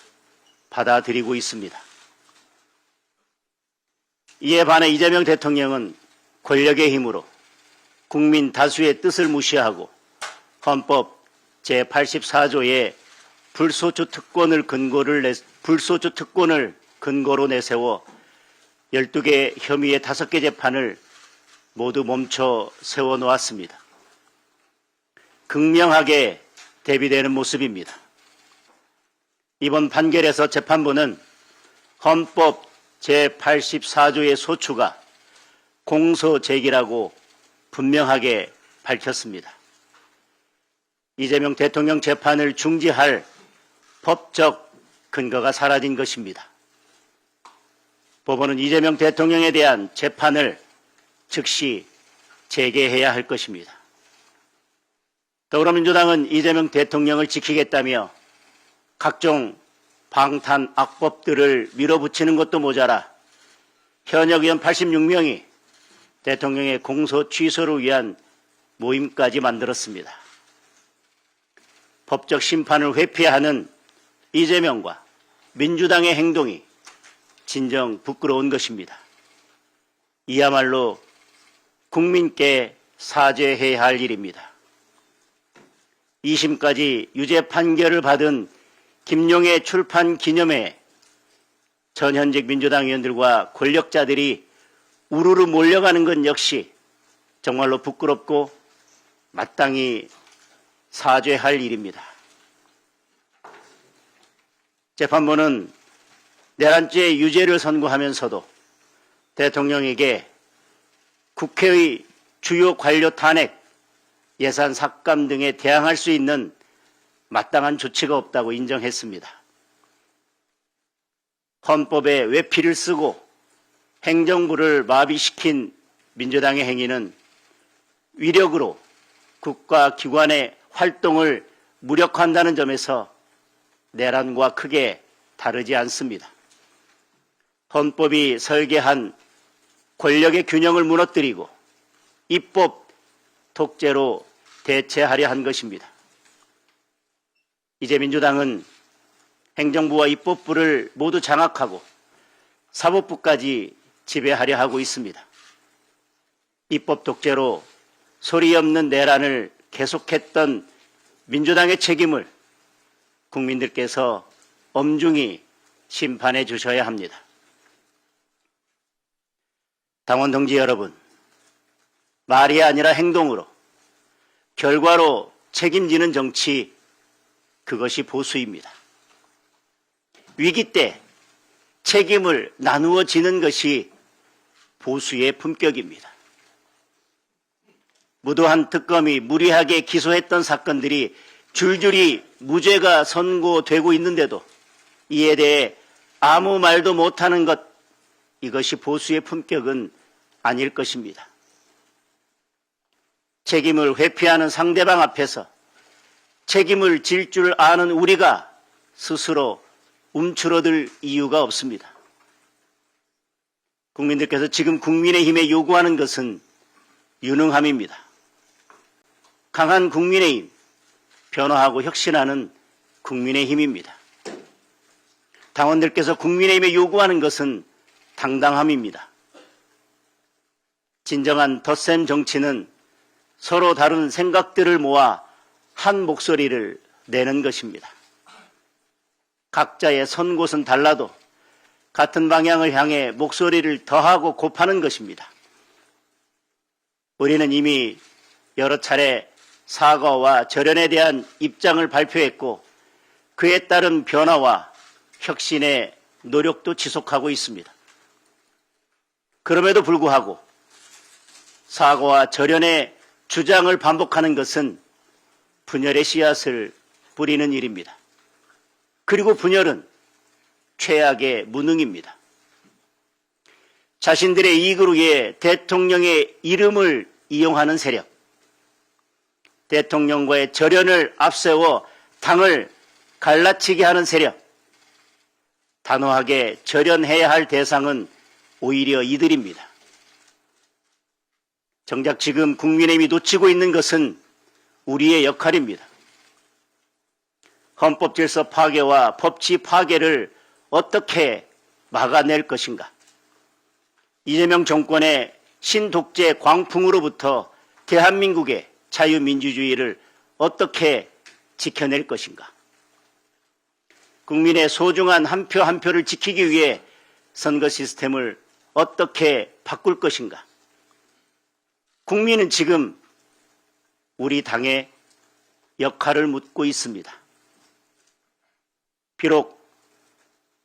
S3: 받아들이고 있습니다. 이에 반해 이재명 대통령은 권력의 힘으로 국민 다수의 뜻을 무시하고 헌법 제84조의 불소추 특권을 근거로 내세워 12개 혐의의 5개 재판을 모두 멈춰 세워놓았습니다. 극명하게 대비되는 모습입니다. 이번 판결에서 재판부는 헌법 제84조의 소추가 공소제기라고 분명하게 밝혔습니다. 이재명 대통령 재판을 중지할 법적 근거가 사라진 것입니다. 법원은 이재명 대통령에 대한 재판을 즉시 재개해야 할 것입니다. 더불어민주당은 이재명 대통령을 지키겠다며 각종 방탄 악법들을 밀어붙이는 것도 모자라 현역 의원 86명이 대통령의 공소 취소를 위한 모임까지 만들었습니다. 법적 심판을 회피하는 이재명과 민주당의 행동이 진정 부끄러운 것입니다. 이야말로 국민께 사죄해야 할 일입니다. 2심까지 유죄 판결을 받은 김용의 출판 기념회에 전현직 민주당 의원들과 권력자들이 우르르 몰려가는 것 역시 정말로 부끄럽고 마땅히 사죄할 일입니다. 재판부는 내란죄 유죄를 선고하면서도 대통령에게 국회의 주요 관료 탄핵, 예산 삭감 등에 대항할 수 있는 마땅한 조치가 없다고 인정했습니다. 헌법에 외피를 쓰고 행정부를 마비시킨 민주당의 행위는 위력으로 국가기관의 활동을 무력화한다는 점에서 내란과 크게 다르지 않습니다. 헌법이 설계한 권력의 균형을 무너뜨리고 입법 독재로 대체하려 한 것입니다. 이제 민주당은 행정부와 입법부를 모두 장악하고 사법부까지 지배하려 하고 있습니다. 입법 독재로 소리 없는 내란을 계속했던 민주당의 책임을 국민들께서 엄중히 심판해 주셔야 합니다. 당원 동지 여러분, 말이 아니라 행동으로, 결과로 책임지는 정치, 그것이 보수입니다. 위기 때 책임을 나누어 지는 것이 보수의 품격입니다. 무도한 특검이 무리하게 기소했던 사건들이 줄줄이 무죄가 선고되고 있는데도 이에 대해 아무 말도 못하는 것, 이것이 보수의 품격은 아닐 것입니다. 책임을 회피하는 상대방 앞에서 책임을 질 줄 아는 우리가 스스로 움츠러들 이유가 없습니다. 국민들께서 지금 국민의힘에 요구하는 것은 유능함입니다. 강한 국민의힘, 변화하고 혁신하는 국민의힘입니다. 당원들께서 국민의힘에 요구하는 것은 당당함입니다. 진정한 덧셈 정치는 서로 다른 생각들을 모아 한 목소리를 내는 것입니다. 각자의 선 곳은 달라도 같은 방향을 향해 목소리를 더하고 곱하는 것입니다. 우리는 이미 여러 차례 사과와 절연에 대한 입장을 발표했고 그에 따른 변화와 혁신의 노력도 지속하고 있습니다. 그럼에도 불구하고 사과와 절연의 주장을 반복하는 것은 분열의 씨앗을 뿌리는 일입니다. 그리고 분열은 최악의 무능입니다. 자신들의 이익을 위해 대통령의 이름을 이용하는 세력, 대통령과의 절연을 앞세워 당을 갈라치게 하는 세력, 단호하게 절연해야 할 대상은 오히려 이들입니다. 정작 지금 국민의힘이 놓치고 있는 것은 우리의 역할입니다. 헌법 질서 파괴와 법치 파괴를 어떻게 막아낼 것인가? 이재명 정권의 신독재 광풍으로부터 대한민국의 자유민주주의를 어떻게 지켜낼 것인가? 국민의 소중한 한 표 한 표를 지키기 위해 선거 시스템을 어떻게 바꿀 것인가? 국민은 지금 우리 당의 역할을 묻고 있습니다. 비록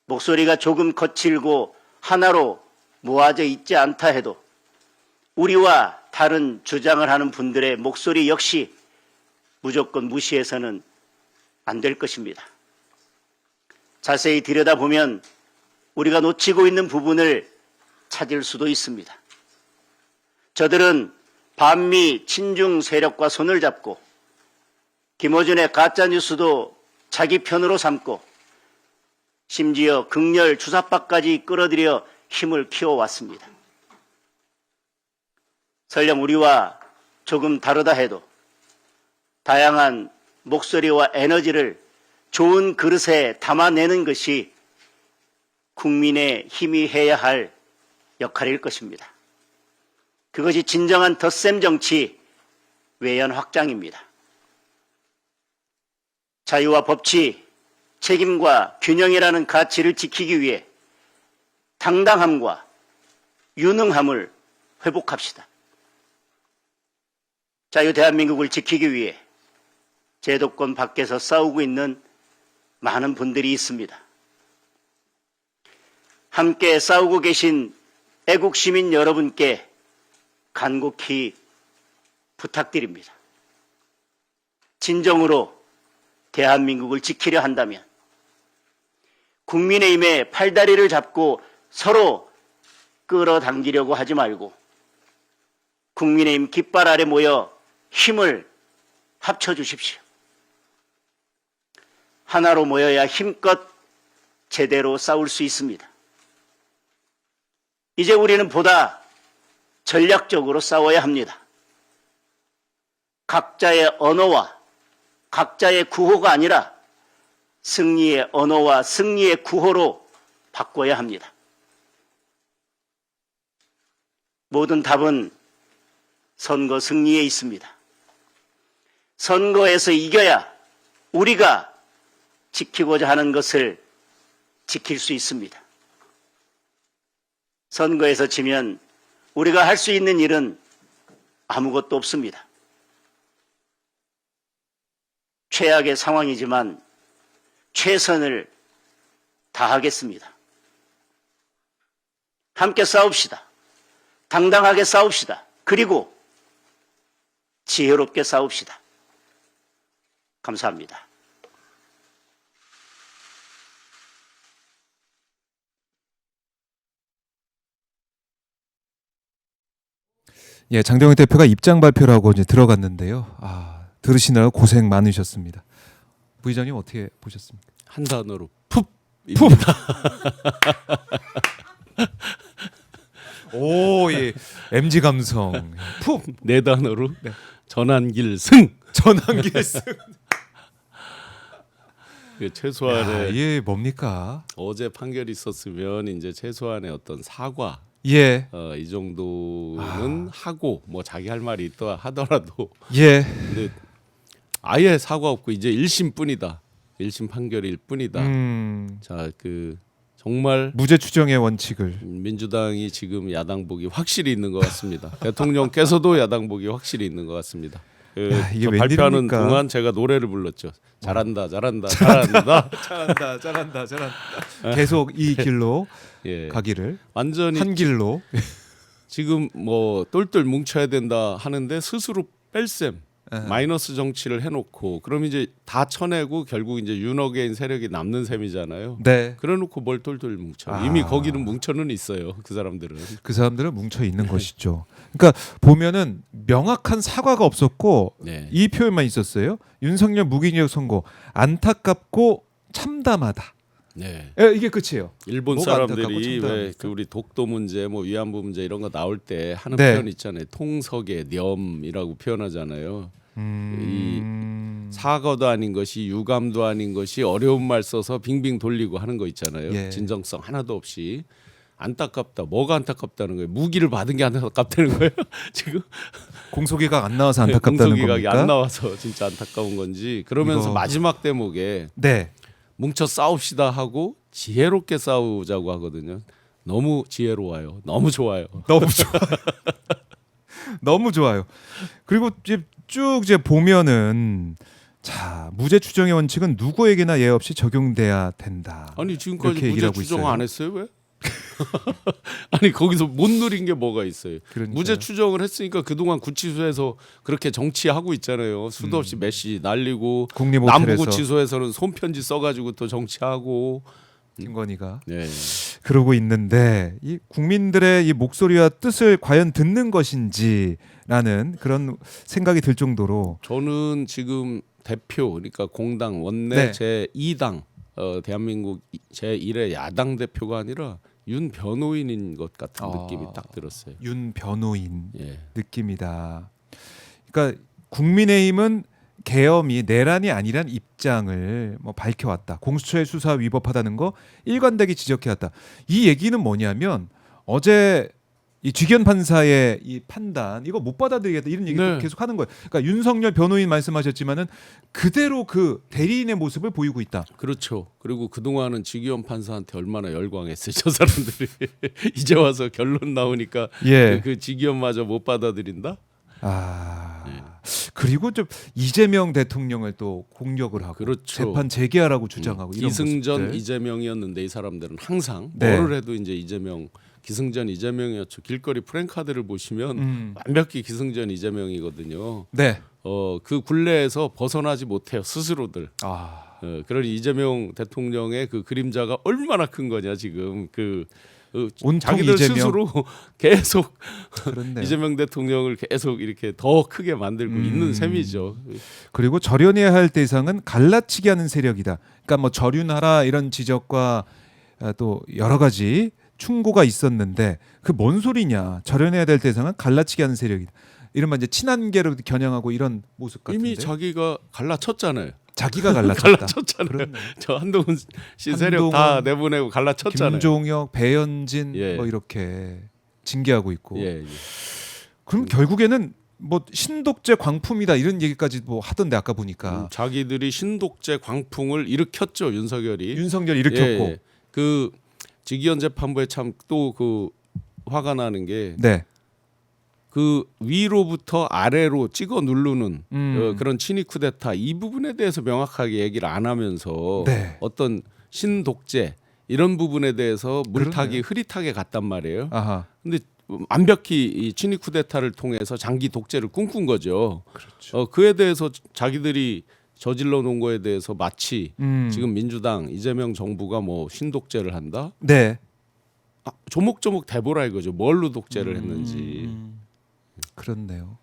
S3: 목소리가 조금 거칠고 하나로 모아져 있지 않다 해도 우리와 다른 주장을 하는 분들의 목소리 역시 무조건 무시해서는 안 될 것입니다. 자세히 들여다보면 우리가 놓치고 있는 부분을 찾을 수도 있습니다. 저들은 반미 친중 세력과 손을 잡고 김어준의 가짜뉴스도 자기 편으로 삼고 심지어 극렬 주사파까지 끌어들여 힘을 키워왔습니다. 설령 우리와 조금 다르다 해도 다양한 목소리와 에너지를 좋은 그릇에 담아내는 것이 국민의 힘이 해야 할 역할일 것입니다. 그것이 진정한 덧셈 정치 외연 확장입니다. 자유와 법치, 책임과 균형이라는 가치를 지키기 위해 당당함과 유능함을 회복합시다. 자유 대한민국을 지키기 위해 제도권 밖에서 싸우고 있는 많은 분들이 있습니다. 함께 싸우고 계신 애국 시민 여러분께 간곡히 부탁드립니다. 진정으로 대한민국을 지키려 한다면 국민의힘의 팔다리를 잡고 서로 끌어당기려고 하지 말고 국민의힘 깃발 아래 모여 힘을 합쳐주십시오. 하나로 모여야 힘껏 제대로 싸울 수 있습니다. 이제 우리는 보다 전략적으로 싸워야 합니다. 각자의 언어와 각자의 구호가 아니라 승리의 언어와 승리의 구호로 바꿔야 합니다. 모든 답은 선거 승리에 있습니다. 선거에서 이겨야 우리가 지키고자 하는 것을 지킬 수 있습니다. 선거에서 지면 우리가 할 수 있는 일은 아무것도 없습니다. 최악의 상황이지만 최선을 다하겠습니다. 함께 싸웁시다. 당당하게 싸웁시다. 그리고 지혜롭게 싸웁시다. 감사합니다.
S1: 예, 장동혁 대표가 입장 발표를 하고 이제 들어갔는데요. 들으시느라 고생 많으셨습니다. 부의장님 어떻게 보셨습니까?
S2: 한 단어로 푹.
S1: 오, 예. MG 감성. 푹.
S2: 네 단어로 전환길 승.
S1: 전환기스.
S2: 최소한의
S1: 이게 뭡니까?
S2: 어제 판결이 있었으면 이제 최소한의 어떤 사과
S1: 예.
S2: 이 정도는 하고 뭐 자기 할 말이 있다 하더라도
S1: 예.
S2: 근데 아예 사과 없고 이제 1심뿐이다. 1심 판결일 뿐이다. 자, 정말
S1: 무죄 추정의 원칙을
S2: 민주당이 지금 야당복이 확실히 있는 것 같습니다. 대통령께서도 야당복이 확실히 있는 것 같습니다.
S1: 이게
S2: 발표하는
S1: 웬일입니까?
S2: 동안 제가 노래를 불렀죠. 잘한다, 잘한다, 잘한다.
S1: 잘한다. 계속 이 길로
S2: 예.
S1: 가기를
S2: 완전히
S1: 한 길로.
S2: 지금 뭐 똘똘 뭉쳐야 된다 하는데 스스로 뺄셈 마이너스 정치를 해놓고 그럼 이제 다 쳐내고 결국 이제 윤어게인 세력이 남는 셈이잖아요.
S1: 네.
S2: 그래놓고 뭘 똘똘 뭉쳐?
S1: 아.
S2: 이미 거기는 뭉쳐는 있어요. 그 사람들은.
S1: 그 사람들은 뭉쳐 있는 것이죠. 그러니까 보면은 명확한 사과가 없었고
S2: 네.
S1: 이 표현만 있었어요. 윤석열 무기징역 선고 안타깝고 참담하다.
S2: 네.
S1: 이게 끝이에요.
S2: 일본
S1: 뭐가 안타깝고
S2: 사람들이 왜
S1: 참담합니까?
S2: 그 우리 독도 문제, 뭐 위안부 문제 이런 거 나올 때 하는
S1: 네.
S2: 표현 있잖아요. 통석의 념이라고 표현하잖아요. 사과도 아닌 것이 유감도 아닌 것이 어려운 말 써서 빙빙 돌리고 하는 거 있잖아요.
S1: 예.
S2: 진정성 하나도 없이 안타깝다. 뭐가 안타깝다는 거예요? 무기를 받은 게 안타깝다는 거예요? 지금
S1: 공소기각 안 나와서 안타깝다는
S2: 공소기각이
S1: 겁니까?
S2: 안 나와서 진짜 안타까운 건지 그러면서
S1: 이거-
S2: 마지막 대목에
S1: 네.
S2: 뭉쳐 싸웁시다 하고 지혜롭게 싸우자고 하거든요. 너무 지혜로워요. 너무 좋아요.
S1: 너무 좋아. 너무 좋아요. 그리고 이제 쭉 이제 보면은 자 무죄 추정의 원칙은 누구에게나 예외 없이 적용돼야 된다.
S2: 아니 지금까지
S1: 이렇게
S2: 무죄
S1: 얘기를 하고
S2: 추정
S1: 있어요.
S2: 안 했어요 왜? 아니 거기서 못 누린 게 뭐가 있어요?
S1: 그러니까요.
S2: 무죄 추정을 했으니까 그동안 구치소에서 그렇게 정치하고 있잖아요. 수도 없이 메시 날리고
S1: 국립호텔에서
S2: 남부구치소에서는 손편지 써가지고 또 정치하고.
S1: 김건희가
S2: 네.
S1: 그러고 있는데 이 국민들의 이 목소리와 뜻을 과연 듣는 것인지라는 그런 생각이 들 정도로
S2: 저는 지금 대표 그러니까 공당 원내
S1: 네.
S2: 제 2당 대한민국 제 1의 야당 대표가 아니라 윤 변호인인 것 같은 느낌이 딱 들었어요.
S1: 윤 변호인
S2: 예.
S1: 느낌이다. 그러니까 국민의힘은 계엄이 내란이 아니란 입장을 뭐 밝혀왔다. 공수처의 수사 위법하다는 거 일관되게 지적해왔다. 이 얘기는 뭐냐면 어제 이 쥐견 판사의 이 판단 이거 못 받아들이겠다 이런 얘기도
S2: 네.
S1: 계속 하는 거예요. 그러니까 윤석열 변호인 말씀하셨지만은 그대로 그 대리인의 모습을 보이고 있다.
S2: 그렇죠. 그리고 그동안은 지기현 판사한테 얼마나 열광했어요. 저 사람들이 이제 와서 결론 나오니까
S1: 예.
S2: 그 지기현마저 못 받아들인다.
S1: 그리고 좀 이재명 대통령을 또 공격을 하고
S2: 그렇죠.
S1: 재판 재개하라고 주장하고 이런
S2: 기승전
S1: 모습들.
S2: 이재명이었는데 이 사람들은 항상
S1: 네.
S2: 뭐를 해도 이제 이재명 기승전 이재명이었죠. 길거리 프랭카드를 보시면
S1: 음.
S2: 완벽히 기승전 이재명이거든요.
S1: 네.
S2: 그 굴레에서 벗어나지 못해요 스스로들. 그러니 이재명 대통령의 그 그림자가 얼마나 큰 거냐 지금
S1: 온통
S2: 자기들
S1: 이재명.
S2: 스스로 계속
S1: 그렇네요.
S2: 이재명 대통령을 계속 이렇게 더 크게 만들고 있는 셈이죠.
S1: 그리고 절연해야 할 대상은 갈라치기 하는 세력이다. 그러니까 뭐 절윤하라 이런 지적과 또 여러 가지 충고가 있었는데 그 뭔 소리냐? 절연해야 될 대상은 갈라치기 하는 세력이다. 이른바 이제 친한계로 겨냥하고 이런 모습 같은데.
S2: 이미 자기가 갈라쳤잖아요.
S1: 자기가 갈라쳤다.
S2: 갈라쳤잖아요.
S1: 그렇네.
S2: 저 한동훈 씨 세력 다
S1: 한동훈,
S2: 내보내고 갈라쳤잖아요.
S1: 김종혁, 배현진
S2: 예.
S1: 뭐 이렇게 징계하고 있고.
S2: 예, 예.
S1: 그럼 결국에는 뭐 신독재 광품이다 이런 얘기까지 뭐 하던데 아까 보니까
S2: 자기들이 신독재 광풍을 일으켰죠 윤석열이.
S1: 윤석열 일으켰고.
S2: 예, 그 지기현 재판부에 참 또 그 화가 나는 게
S1: 네.
S2: 그 위로부터 아래로 찍어 누르는
S1: 음.
S2: 그런 친위 쿠데타 이 부분에 대해서 명확하게 얘기를 안 하면서
S1: 네.
S2: 어떤 신독재 이런 부분에 대해서 물타기
S1: 그러네요.
S2: 흐릿하게 갔단 말이에요.
S1: 아하.
S2: 근데 완벽히 이 친위 쿠데타를 통해서 장기 독재를 꿈꾼 거죠.
S1: 그렇죠.
S2: 그에 대해서 자기들이 저질러 놓은 거에 대해서 마치 지금 민주당 이재명 정부가 뭐 신독재를 한다.
S1: 네.
S2: 조목조목 대보라 이거죠. 뭘로 독재를 했는지.
S1: 그렇네요.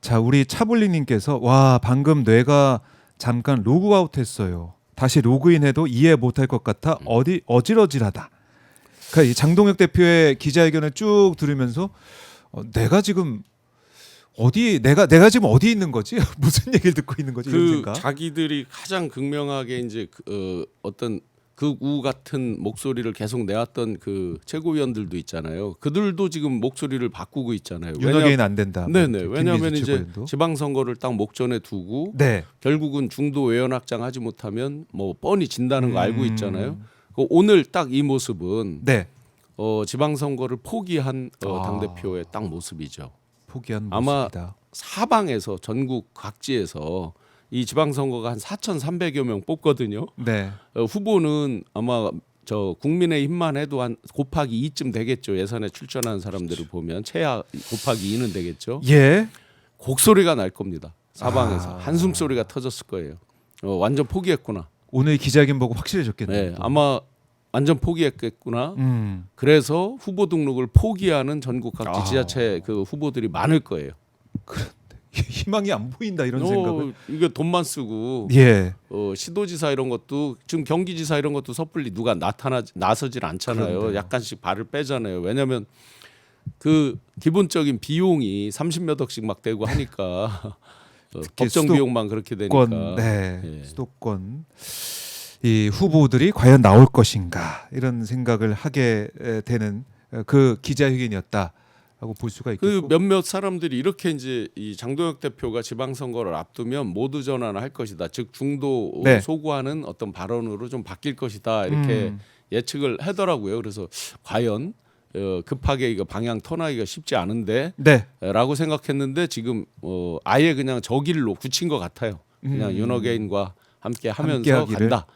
S1: 자, 우리 차블리님께서 와 방금 뇌가 잠깐 로그아웃했어요. 다시 로그인해도 이해 못할 것 같아 어질어질하다. 그러니까 이 장동혁 대표의 기자회견을 쭉 들으면서 내가 지금 내가 지금 어디 있는 거지? 무슨 얘기를 듣고 있는 거지? 이런
S2: 그
S1: 생각.
S2: 자기들이 가장 극명하게 이제 어떤 극우 같은 목소리를 계속 내왔던 그 최고위원들도 있잖아요. 그들도 지금 목소리를 바꾸고 있잖아요.
S1: 윤석열은 안 된다.
S2: 네네.
S1: 김민수
S2: 왜냐하면 이제
S1: 최고위원도.
S2: 지방선거를 딱 목전에 두고
S1: 네.
S2: 결국은 중도 외연 확장 하지 못하면 뭐 뻔히 진다는 거 알고 있잖아요. 오늘 딱 이 모습은
S1: 네.
S2: 지방선거를 포기한
S1: 아.
S2: 당 대표의 딱 모습이죠.
S1: 포기한
S2: 아마
S1: 모습이다.
S2: 사방에서 전국 각지에서 이 지방선거가 한 4,300여 명 뽑거든요.
S1: 네.
S2: 후보는 아마 저 국민의힘만 해도 한 곱하기 2쯤 되겠죠. 예선에 출전하는 사람들을 보면 최하 곱하기 2는 되겠죠.
S1: 예.
S2: 곡소리가 날 겁니다. 사방에서 한숨 소리가 터졌을 거예요. 완전 포기했구나.
S1: 오늘 기자회견 보고 확실해졌겠네요.
S2: 네, 아마 완전 포기했겠구나.
S1: 음.
S2: 그래서 후보 등록을 포기하는 전국 각지 지자체 그 후보들이 많을 거예요.
S1: 희망이 안 보인다 이런 생각을.
S2: 이게 돈만 쓰고
S1: 예.
S2: 시도지사 이런 것도 지금 경기지사 이런 것도 섣불리 누가 나서질 않잖아요.
S1: 그런데요.
S2: 약간씩 발을 빼잖아요. 왜냐하면 그 기본적인 비용이 30몇 억씩 막 되고 하니까 법정 비용만 그렇게 되니까.
S1: 네.
S2: 예.
S1: 수도권 이 후보들이 과연 나올 것인가 이런 생각을 하게 되는 그 기자회견이었다라고 볼 수가
S2: 그
S1: 있겠고.
S2: 몇몇 사람들이 이렇게 이제 이 장동혁 대표가 지방선거를 앞두면 모두 전환할 것이다. 즉 중도
S1: 네.
S2: 소구하는 어떤 발언으로 좀 바뀔 것이다. 이렇게 예측을 하더라고요. 그래서 과연 급하게 이거 방향 터나기가 쉽지 않은데
S1: 네.
S2: 라고 생각했는데 지금 아예 그냥 저 길로 굳힌 것 같아요. 그냥 윤어게인과 함께 하면서
S1: 함께하기를.
S2: 간다.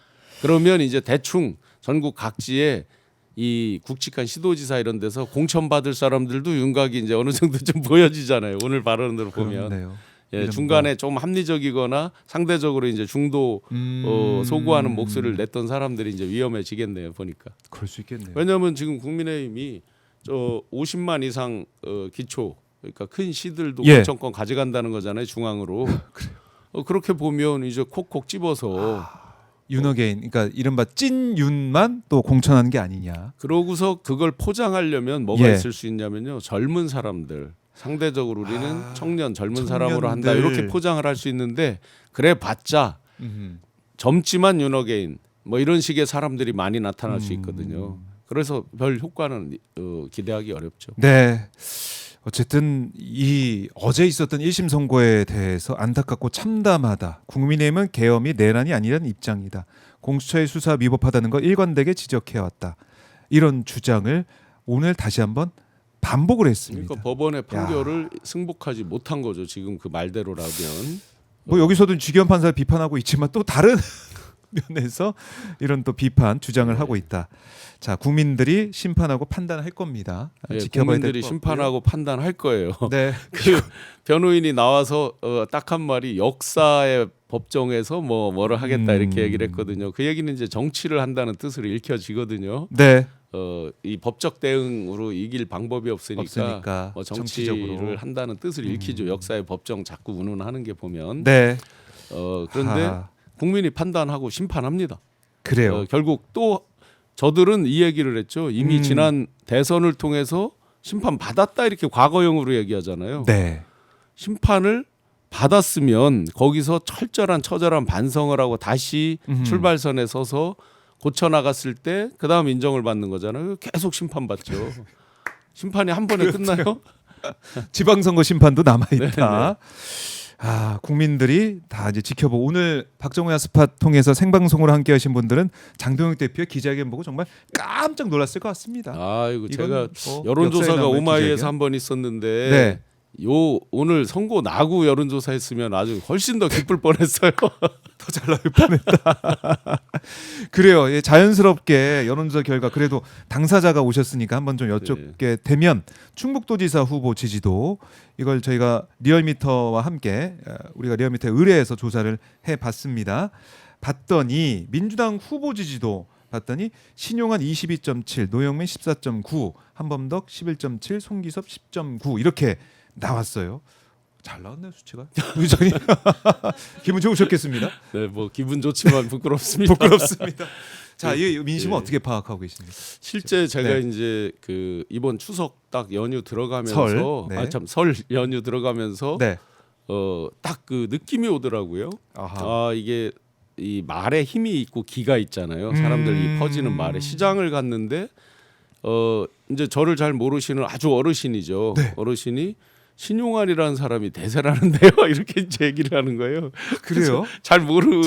S2: 그러면 이제 대충 전국 각지에 이 굵직한 시도지사 이런 데서 공천 받을 사람들도 윤곽이 이제 어느 정도 좀 보여지잖아요. 오늘 발언으로 보면
S1: 그렇네요.
S2: 예,
S1: 이른바.
S2: 중간에 좀 합리적이거나 상대적으로 이제 중도 소구하는 목소리를 냈던 사람들이 이제 위험해지겠네요. 보니까.
S1: 그럴 수 있겠네요.
S2: 왜냐하면 지금 국민의힘이 저 50만 이상 기초 그러니까 큰 시들도
S1: 예.
S2: 공천권 가져간다는 거잖아요. 중앙으로. 그렇게 보면 이제 콕콕 집어서
S1: 윤어게인, 그러니까 이른바 찐윤만 또 공천하는 게 아니냐.
S2: 그러고서 그걸 포장하려면 뭐가
S1: 예.
S2: 있을 수 있냐면요. 젊은 사람들. 상대적으로 우리는 청년 젊은
S1: 청년들.
S2: 사람으로 한다. 이렇게 포장을 할 수 있는데 그래 봤자 젊지만 윤어게인 뭐 이런 식의 사람들이 많이 나타날 수 있거든요. 그래서 별 효과는 기대하기 어렵죠.
S1: 네. 어쨌든 이 어제 있었던 1심 선고에 대해서 안타깝고 참담하다. 국민의힘은 계엄이 내란이 아니라는 입장이다. 공수처의 수사 위법하다는 걸 일관되게 지적해왔다. 이런 주장을 오늘 다시 한번 반복을 했습니다.
S2: 그러니까 법원의 판결을 승복하지 못한 거죠. 지금 그 말대로라면.
S1: 뭐 여기서도 주기현 판사를 비판하고 있지만 또 다른 면에서 이런 또 비판 주장을 하고 있다. 자, 국민들이 심판하고 판단할 겁니다.
S2: 예,
S1: 지켜봐야 될
S2: 국민들이
S1: 것
S2: 심판하고 판단할 거예요.
S1: 같고요. 네.
S2: 그 변호인이 나와서 딱 한 말이 역사의 법정에서 뭐를 하겠다 이렇게 얘기를 했거든요. 그 얘기는 이제 정치를 한다는 뜻으로 읽혀지거든요.
S1: 네.
S2: 이 법적 대응으로 이길 방법이 없으니까 뭐 정치를
S1: 정치적으로.
S2: 한다는 뜻을 읽히죠. 역사의 법정 자꾸 운운하는 게 보면.
S1: 네.
S2: 그런데
S1: 아,
S2: 국민이 판단하고 심판합니다.
S1: 그래요.
S2: 결국 또 저들은 이 얘기를 했죠. 이미 지난 대선을 통해서 심판 받았다 이렇게 과거형으로 얘기하잖아요.
S1: 네.
S2: 심판을 받았으면 거기서 처절한 반성을 하고 다시 출발선에 서서 고쳐 나갔을 때 그다음 인정을 받는 거잖아요. 계속 심판받죠. 심판이 한 번에 끝나요?
S1: 지방선거 심판도 남아 있다. 아, 국민들이 다 이제 지켜보고 오늘 박정호야 스팟 통해서 생방송으로 함께하신 분들은 장동혁 대표의 기자회견 보고 정말 깜짝 놀랐을 것 같습니다.
S2: 아이고
S1: 이건
S2: 제가
S1: 뭐
S2: 여론조사가
S1: 역사에 남을
S2: 오마이에서
S1: 기자회견?
S2: 한 번 있었는데
S1: 네.
S2: 오늘 선고 나고 여론조사했으면 아주 훨씬 더 기쁠 뻔했어요.
S1: 더 잘 나올 뻔했다. 그래요. 예, 자연스럽게 여론조사 결과 그래도 당사자가 오셨으니까 한번 좀 여쭙게 되면 충북도지사 후보 지지도 이걸 저희가 리얼미터와 함께 우리가 리얼미터에 의뢰해서 조사를 해봤습니다. 봤더니 민주당 후보 지지도 봤더니 신용환 22.7, 노영민 14.9, 한범덕 11.7, 송기섭 10.9 이렇게 나왔어요. 잘 나왔네요 수치가. 의장님 기분 좋으셨겠습니다.
S2: 네, 뭐 기분 좋지만 부끄럽습니다.
S1: 부끄럽습니다. 자, 이 민심은
S2: 예.
S1: 어떻게 파악하고 계십니까?
S2: 실제 제가
S1: 네.
S2: 이제 그 이번 추석 딱 연휴 들어가면서
S1: 설, 네.
S2: 설 연휴 들어가면서
S1: 네.
S2: 딱 그 느낌이 오더라고요.
S1: 아하.
S2: 이게 이 말에 힘이 있고 기가 있잖아요. 사람들이 퍼지는 말에 시장을 갔는데 이제 저를 잘 모르시는 아주 어르신이죠.
S1: 네.
S2: 어르신이 신용환이라는 사람이 대세라는데요. 이렇게 이제 얘기를 하는 거예요.
S1: 그래요?
S2: 잘 모르고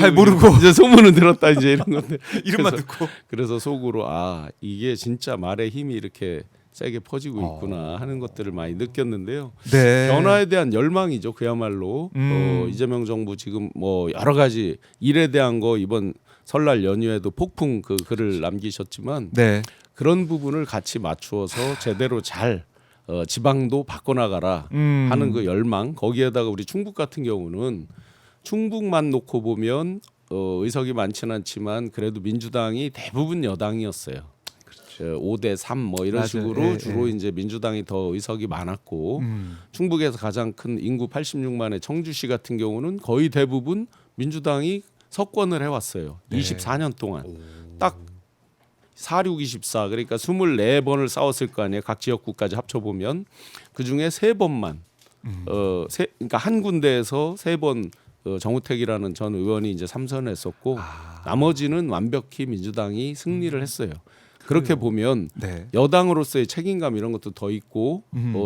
S1: 이제
S2: 소문은 들었다 이제 이런 건데
S1: 이름만
S2: 그래서,
S1: 듣고.
S2: 그래서 속으로 이게 진짜 말의 힘이 이렇게 세게 퍼지고 있구나 하는 것들을 많이 느꼈는데요.
S1: 네.
S2: 변화에 대한 열망이죠. 그야말로 이재명 정부 지금 뭐 여러 가지 일에 대한 거 이번 설날 연휴에도 폭풍 그 글을 남기셨지만
S1: 네.
S2: 그런 부분을 같이 맞추어서 제대로 잘 지방도 바꿔나가라 하는 그 열망, 거기에다가 우리 충북 같은 경우는 충북만 놓고 보면 의석이 많지는 않지만 그래도 민주당이 대부분 여당이었어요. 5대 3 뭐 이런
S1: 맞아요.
S2: 식으로
S1: 예,
S2: 주로
S1: 예.
S2: 이제 민주당이 더 의석이 많았고 충북에서 가장 큰 인구 86만의 청주시 같은 경우는 거의 대부분 민주당이 석권을 해왔어요.
S1: 네.
S2: 24년 동안 딱 4624 그러니까 24번을 싸웠을 거 아니에요. 각 지역구까지 합쳐보면 그 중에 3번만 그러니까 한 군데에서 3번 정우택이라는 전 의원이 이제 삼선했었고 나머지는 완벽히 민주당이 승리를 했어요. 그렇게 보면
S1: 네.
S2: 여당으로서의 책임감 이런 것도 더 있고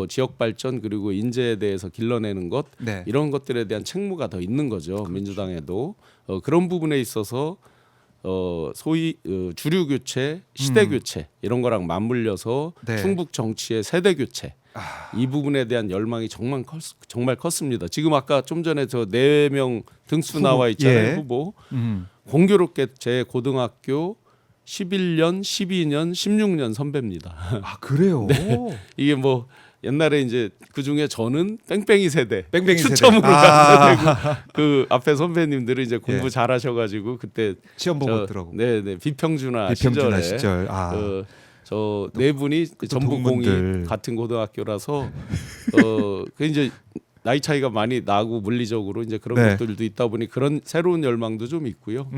S2: 지역 발전 그리고 인재에 대해서 길러내는 것
S1: 네.
S2: 이런 것들에 대한 책무가 더 있는 거죠. 민주당에도 그런 부분에 있어서 소위 주류 교체, 시대 교체 이런 거랑 맞물려서
S1: 네.
S2: 충북 정치의 세대 교체 이 부분에 대한 열망이 정말 컸습니다. 지금 아까 좀 전에 저 4명 등수 나와 있잖아요.
S1: 예.
S2: 후보 공교롭게 제 고등학교 11년, 12년, 16년 선배입니다.
S1: 아 그래요.
S2: 이게 뭐 옛날에 이제 그 중에 저는 뺑뺑이 세대,
S1: 뺑뺑이 세대.
S2: 추첨으로
S1: 아.
S2: 간 세대고 그 앞에 선배님들은 이제 공부
S1: 예.
S2: 잘하셔가지고 그때
S1: 시험 보고 있더라고.
S2: 네네 비평준화
S1: 비평준화
S2: 시절에
S1: 시절. 아.
S2: 저 네 분이 전부 공이
S1: 동문들.
S2: 같은 고등학교라서 그 이제 나이 차이가 많이 나고 물리적으로 이제 그런
S1: 네.
S2: 것들도 있다 보니 그런 새로운 열망도 좀 있고요.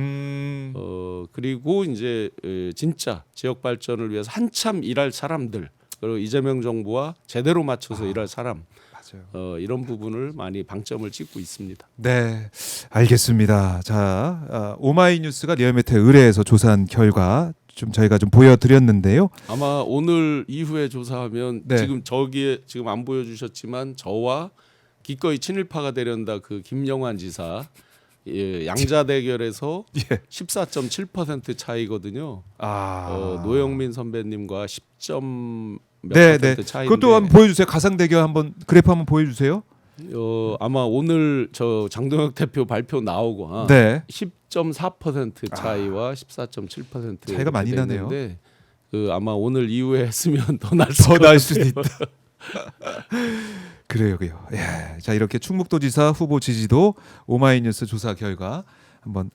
S2: 그리고 이제 진짜 지역 발전을 위해서 한참 일할 사람들 그리고 이재명 정부와 제대로 맞춰서 일할 사람
S1: 맞아요.
S2: 이런 부분을 많이 방점을 찍고 있습니다.
S1: 네, 알겠습니다. 자, 오마이뉴스가 리얼미터 의뢰해서 조사한 결과 좀 저희가 좀 보여드렸는데요.
S2: 아마 오늘 이후에 조사하면
S1: 네.
S2: 지금 저기에 지금 안 보여주셨지만 저와 기꺼이 친일파가 되련다 그 김영환 지사 양자 대결에서
S1: 예.
S2: 14.7% 차이거든요.
S1: 아,
S2: 노영민 선배님과 10점 몇
S1: 네, 네.
S2: 퍼센트 차이인데
S1: 그것도 한번 보여주세요. 가상 대결 한번 그래프 한번 보여주세요.
S2: 아마 오늘 저 장동혁 대표 발표 나오고
S1: 네.
S2: 10.4% 차이와 14.7%
S1: 차이가 많이 나네요.
S2: 그 아마 오늘 이후에 했으면 더 날
S1: 더 나을 수도 있다. 그래요. 예. 자, 이렇게 충북도지사 후보 지지도 오마이뉴스 조사 결과 한번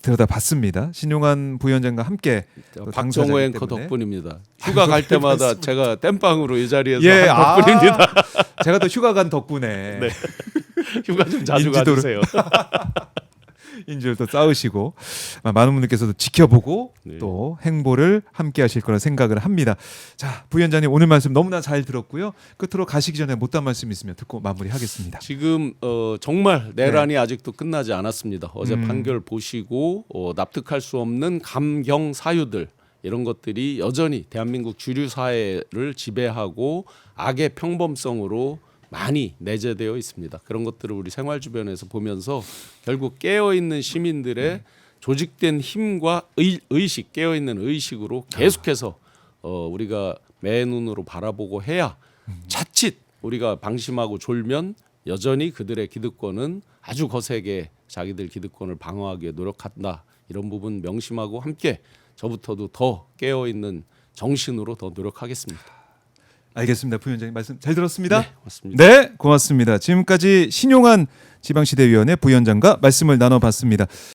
S1: 들여다봤습니다. 신용환 부위원장과 함께 또
S2: 박정호
S1: 당사자이기
S2: 앵커
S1: 때문에.
S2: 덕분입니다. 휴가 갈 때마다 제가 땜빵으로 이 자리에서
S1: 예,
S2: 한 덕분입니다.
S1: 제가 또 휴가 간 덕분에
S2: 네. 휴가 좀 자주
S1: 인지도를-
S2: 가주세요.
S1: 인줄도 쌓으시고 많은 분들께서도 지켜보고
S2: 네.
S1: 또 행보를 함께 하실 거라 생각을 합니다. 자, 부위원장님 오늘 말씀 너무나 잘 들었고요. 끝으로 가시기 전에 못한 말씀 있으면 듣고 마무리하겠습니다.
S2: 지금 정말 내란이 아직도 끝나지 않았습니다. 어제 판결 보시고 납득할 수 없는 감경 사유들 이런 것들이 여전히 대한민국 주류 사회를 지배하고 악의 평범성으로 많이 내재되어 있습니다. 그런 것들을 우리 생활 주변에서 보면서 결국 깨어 있는 시민들의 조직된 힘과 의식, 깨어 있는 의식으로 계속해서 우리가 맨눈으로 바라보고 해야 자칫 우리가 방심하고 졸면 여전히 그들의 기득권은 아주 거세게 자기들 기득권을 방어하기 위해 노력한다. 이런 부분 명심하고 함께 저부터도 더 깨어 있는 정신으로 더 노력하겠습니다.
S1: 알겠습니다. 부위원장님 말씀 잘 들었습니다.
S2: 네, 맞습니다.
S1: 네, 고맙습니다. 지금까지 신용환 지방시대위원회 부위원장과 말씀을 나눠봤습니다.